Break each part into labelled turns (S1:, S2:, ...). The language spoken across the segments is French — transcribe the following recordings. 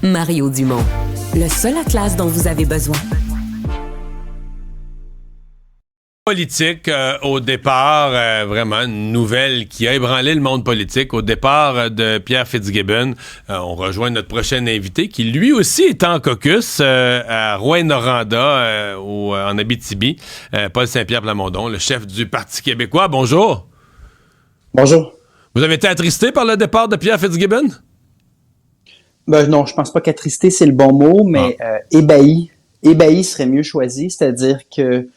S1: Mario Dumont, le seul atlas dont vous avez besoin.
S2: Politique, au départ, vraiment une nouvelle qui a ébranlé le monde politique. Au départ de Pierre Fitzgibbon, on rejoint notre prochain invité qui lui aussi est en caucus à Rouyn-Noranda en Abitibi. Paul Saint-Pierre Plamondon, le chef du Parti québécois. Bonjour.
S3: Bonjour.
S2: Vous avez été attristé par le départ de Pierre Fitzgibbon?
S3: Non, je pense pas qu'attristé c'est le bon mot, mais ébahi. Ébahi serait mieux choisi, c'est-à-dire que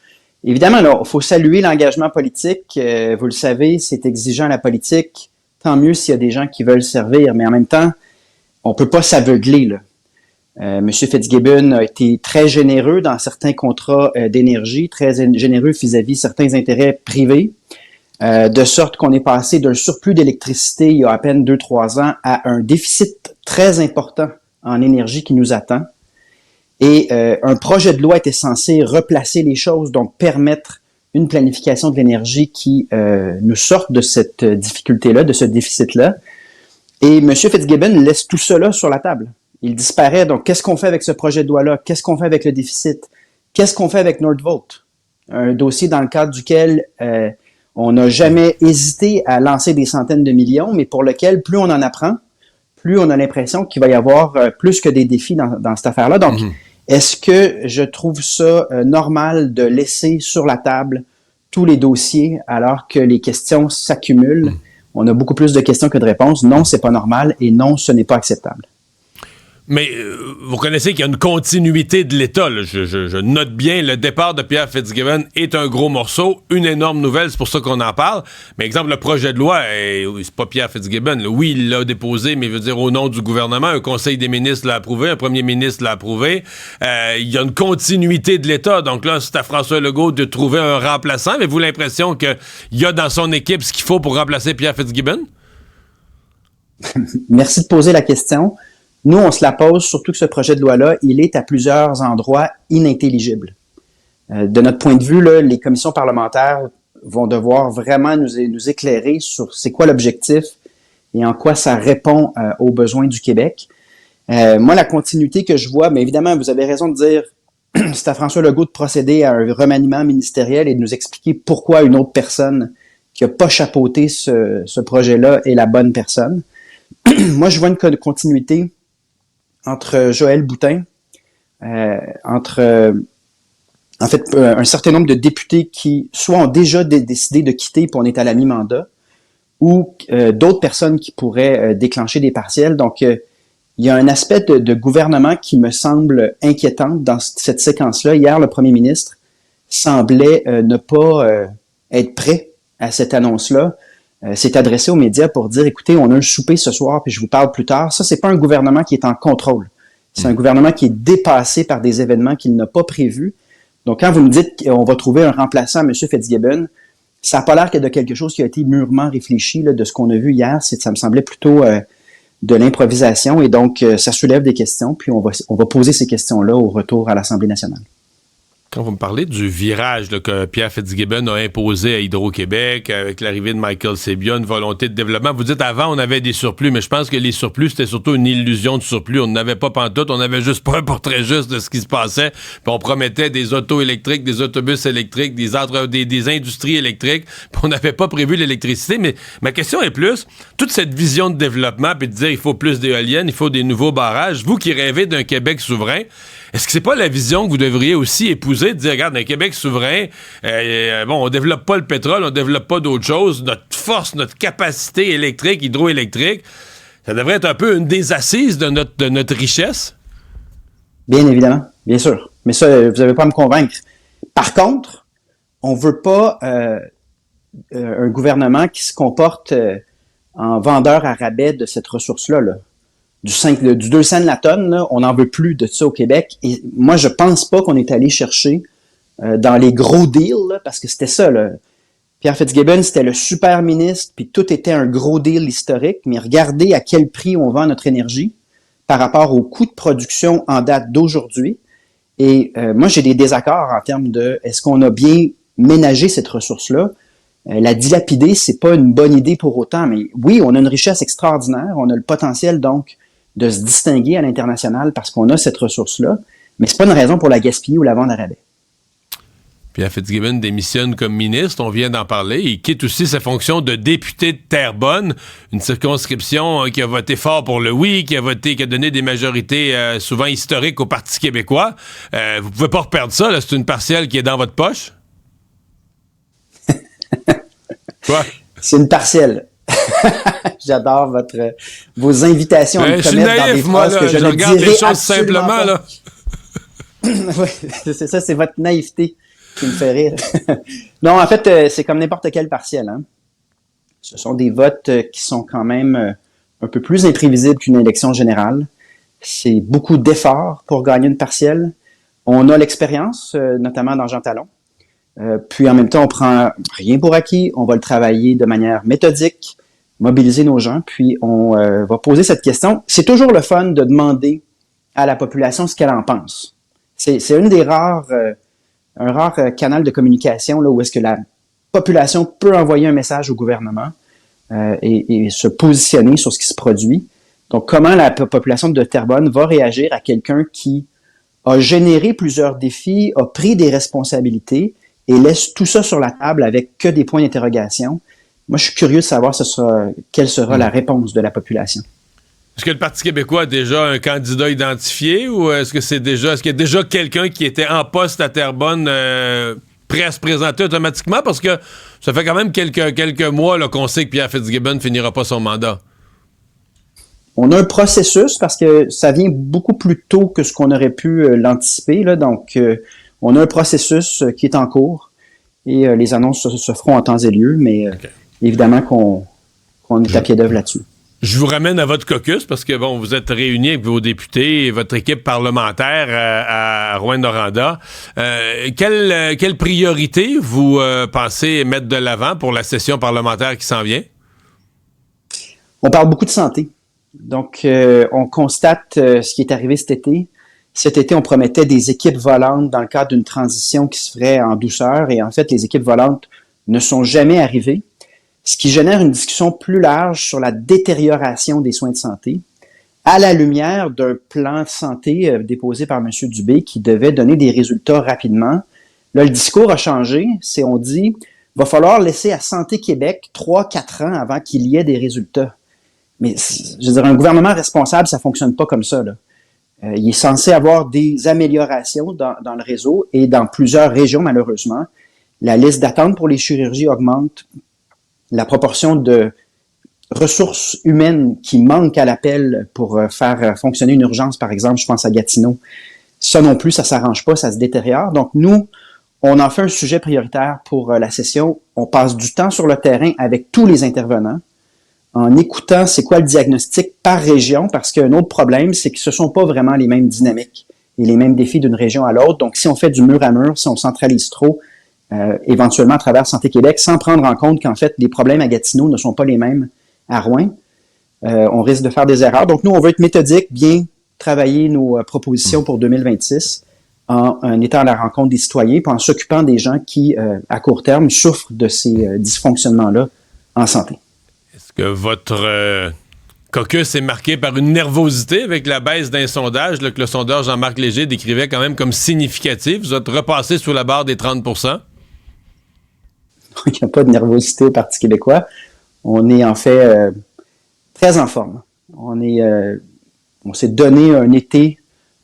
S3: évidemment, il faut saluer l'engagement politique. Vous le savez, c'est exigeant la politique. Tant mieux s'il y a des gens qui veulent servir, mais en même temps, on peut pas s'aveugler, là. M. Fitzgibbon a été très généreux dans certains contrats d'énergie, très généreux vis-à-vis certains intérêts privés, de sorte qu'on est passé d'un surplus d'électricité il y a à peine 2-3 ans à un déficit très important en énergie qui nous attend. Et un projet de loi était censé replacer les choses, donc permettre une planification de l'énergie qui nous sorte de cette difficulté-là, de ce déficit-là. Et M. Fitzgibbon laisse tout cela sur la table. Il disparaît. Donc, qu'est-ce qu'on fait avec ce projet de loi-là? Qu'est-ce qu'on fait avec le déficit? Qu'est-ce qu'on fait avec Nordvolt? Un dossier dans le cadre duquel on n'a jamais hésité à lancer des centaines de millions, mais pour lequel, plus on en apprend, plus on a l'impression qu'il va y avoir plus que des défis dans cette affaire-là. Donc, est-ce que je trouve ça normal de laisser sur la table tous les dossiers alors que les questions s'accumulent? On a beaucoup plus de questions que de réponses. Non, c'est pas normal et non, ce n'est pas acceptable.
S2: Mais vous connaissez qu'il y a une continuité de l'État. Là. Je note bien, le départ de Pierre Fitzgibbon est un gros morceau, une énorme nouvelle, c'est pour ça qu'on en parle. Mais exemple, le projet de loi, c'est pas Pierre Fitzgibbon. Là. Oui, il l'a déposé, mais veut dire au nom du gouvernement, un conseil des ministres l'a approuvé, un premier ministre l'a approuvé. Il y a une continuité de l'État. Donc là, c'est à François Legault de trouver un remplaçant. Avez-vous l'impression qu'il y a dans son équipe ce qu'il faut pour remplacer Pierre Fitzgibbon?
S3: Merci de poser la question. Nous, on se la pose, surtout que ce projet de loi-là, il est à plusieurs endroits inintelligible. De notre point de vue, là, les commissions parlementaires vont devoir vraiment nous éclairer sur c'est quoi l'objectif et en quoi ça répond aux besoins du Québec. Moi, la continuité que je vois, mais évidemment, vous avez raison de dire, c'est à François Legault de procéder à un remaniement ministériel et de nous expliquer pourquoi une autre personne qui n'a pas chapeauté ce projet-là est la bonne personne. Moi, je vois une continuité entre Joël Boutin, un certain nombre de députés qui soit ont déjà décidé de quitter puis on est à la mi-mandat, ou d'autres personnes qui pourraient déclencher des partiels. Donc, il y a un aspect de gouvernement qui me semble inquiétant dans cette séquence-là. Hier, le premier ministre semblait ne pas être prêt à cette annonce-là. S'est adressé aux médias pour dire, écoutez, on a un souper ce soir, puis je vous parle plus tard. Ça, c'est pas un gouvernement qui est en contrôle. C'est un gouvernement qui est dépassé par des événements qu'il n'a pas prévus. Donc, quand vous me dites qu'on va trouver un remplaçant à M. Fitzgibbon, ça n'a pas l'air que de quelque chose qui a été mûrement réfléchi là, de ce qu'on a vu hier. Ça me semblait plutôt de l'improvisation. Et donc, ça soulève des questions, puis on va poser ces questions-là au retour à l'Assemblée nationale.
S2: Quand vous me parlez du virage là, que Pierre Fitzgibbon a imposé à Hydro-Québec avec l'arrivée de Michael Sebia, une volonté de développement, vous dites avant on avait des surplus, mais je pense que les surplus c'était surtout une illusion de surplus. On n'avait pas pantoute, on n'avait juste pas un portrait juste de ce qui se passait. Puis on promettait des autos électriques, des autobus électriques, des industries électriques, puis on n'avait pas prévu l'électricité. Mais ma question est plus, toute cette vision de développement, puis de dire il faut plus d'éoliennes, il faut des nouveaux barrages, vous qui rêvez d'un Québec souverain, est-ce que c'est pas la vision que vous devriez aussi épouser, de dire, regarde, un Québec souverain, on développe pas le pétrole, on développe pas d'autres choses, notre force, notre capacité électrique, hydroélectrique, ça devrait être un peu une des assises de notre richesse?
S3: Bien évidemment, bien sûr. Mais ça, vous n'avez pas à me convaincre. Par contre, on veut pas un gouvernement qui se comporte en vendeur à rabais de cette ressource-là, là. Du 2 cents la tonne, là, on n'en veut plus de ça au Québec. Et moi, je pense pas qu'on est allé chercher dans les gros deals, là, parce que c'était ça. Là. Pierre Fitzgibbon, c'était le super ministre, puis tout était un gros deal historique. Mais regardez à quel prix on vend notre énergie par rapport au coût de production en date d'aujourd'hui. Et moi, j'ai des désaccords en termes de est-ce qu'on a bien ménagé cette ressource-là. La dilapider, c'est pas une bonne idée pour autant. Mais oui, on a une richesse extraordinaire. On a le potentiel, donc, de se distinguer à l'international parce qu'on a cette ressource-là, mais c'est pas une raison pour la gaspiller ou la vendre à rabais.
S2: Pierre Fitzgibbon démissionne comme ministre, on vient d'en parler. Il quitte aussi sa fonction de député de Terrebonne, une circonscription qui a voté fort pour le oui, qui a donné des majorités souvent historiques au Parti québécois. Vous pouvez pas reperdre ça, là, c'est une partielle qui est dans votre poche? Quoi?
S3: C'est une partielle. J'adore vos invitations à me
S2: je suis
S3: naïf,
S2: dans des phrases
S3: que je ne
S2: regarde
S3: dirai
S2: les choses simplement,
S3: pas.
S2: là.
S3: Oui, c'est ça, c'est votre naïveté qui me fait rire. Non, en fait, c'est comme n'importe quelle partielle. Hein. Ce sont des votes qui sont quand même un peu plus imprévisibles qu'une élection générale. C'est beaucoup d'efforts pour gagner une partielle. On a l'expérience, notamment dans Jean Talon. Puis en même temps, on prend rien pour acquis, on va le travailler de manière méthodique, mobiliser nos gens, puis on va poser cette question. C'est toujours le fun de demander à la population ce qu'elle en pense. C'est une des un rare canal de communication là, où est-ce que la population peut envoyer un message au gouvernement et se positionner sur ce qui se produit. Donc, comment la population de Terrebonne va réagir à quelqu'un qui a généré plusieurs défis, a pris des responsabilités, et laisse tout ça sur la table avec que des points d'interrogation. Moi, je suis curieux de savoir quelle sera la réponse de la population.
S2: Est-ce que le Parti québécois a déjà un candidat identifié ou est-ce qu'il y a déjà quelqu'un qui était en poste à Terrebonne prêt à se présenter automatiquement? Parce que ça fait quand même quelques mois là, qu'on sait que Pierre Fitzgibbon ne finira pas son mandat.
S3: On a un processus parce que ça vient beaucoup plus tôt que ce qu'on aurait pu l'anticiper. Là, donc, on a un processus qui est en cours et les annonces se feront en temps et lieu, mais évidemment qu'on est à pied d'œuvre là-dessus.
S2: Je vous ramène à votre caucus parce que bon, vous êtes réunis avec vos députés et votre équipe parlementaire à Rouyn-Noranda. Quelle priorité vous pensez mettre de l'avant pour la session parlementaire qui s'en vient?
S3: On parle beaucoup de santé. Donc, on constate ce qui est arrivé cet été. Cet été, on promettait des équipes volantes dans le cadre d'une transition qui se ferait en douceur. Et en fait, les équipes volantes ne sont jamais arrivées, ce qui génère une discussion plus large sur la détérioration des soins de santé, à la lumière d'un plan de santé déposé par M. Dubé qui devait donner des résultats rapidement. Là, le discours a changé. On dit, va falloir laisser à Santé Québec 3-4 ans avant qu'il y ait des résultats. Mais, je veux dire, un gouvernement responsable, ça fonctionne pas comme ça, là. Il est censé avoir des améliorations dans le réseau et dans plusieurs régions, malheureusement. La liste d'attente pour les chirurgies augmente. La proportion de ressources humaines qui manquent à l'appel pour faire fonctionner une urgence, par exemple, je pense à Gatineau, ça non plus, ça s'arrange pas, ça se détériore. Donc, nous, on en fait un sujet prioritaire pour la session. On passe du temps sur le terrain avec tous les intervenants, en écoutant c'est quoi le diagnostic par région, parce qu'un autre problème, c'est que ce ne sont pas vraiment les mêmes dynamiques et les mêmes défis d'une région à l'autre. Donc, si on fait du mur à mur, si on centralise trop, éventuellement à travers Santé Québec, sans prendre en compte qu'en fait, les problèmes à Gatineau ne sont pas les mêmes à Rouyn, on risque de faire des erreurs. Donc, nous, on veut être méthodique, bien travailler nos propositions pour 2026 en étant à la rencontre des citoyens, puis en s'occupant des gens qui, à court terme, souffrent de ces dysfonctionnements-là en santé.
S2: Est-ce que votre caucus est marqué par une nervosité avec la baisse d'un sondage là, que le sondeur Jean-Marc Léger décrivait quand même comme significatif? Vous êtes repassé sous la barre des 30%?
S3: Il n'y a pas de nervosité au Parti québécois. On est en fait très en forme. On s'est donné un été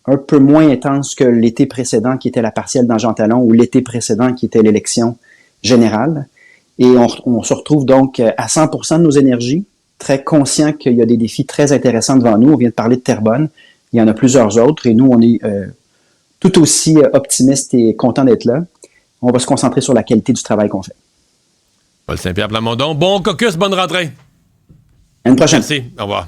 S3: un peu moins intense que l'été précédent qui était la partielle dans Jean Talon ou l'été précédent qui était l'élection générale. Et on se retrouve donc à 100% de nos énergies, très conscient qu'il y a des défis très intéressants devant nous. On vient de parler de Terrebonne. Il y en a plusieurs autres et nous, on est tout aussi optimistes et contents d'être là. On va se concentrer sur la qualité du travail qu'on fait.
S2: Paul Saint-Pierre Plamondon, bon caucus, bonne rentrée.
S3: À une prochaine.
S2: Merci, au revoir.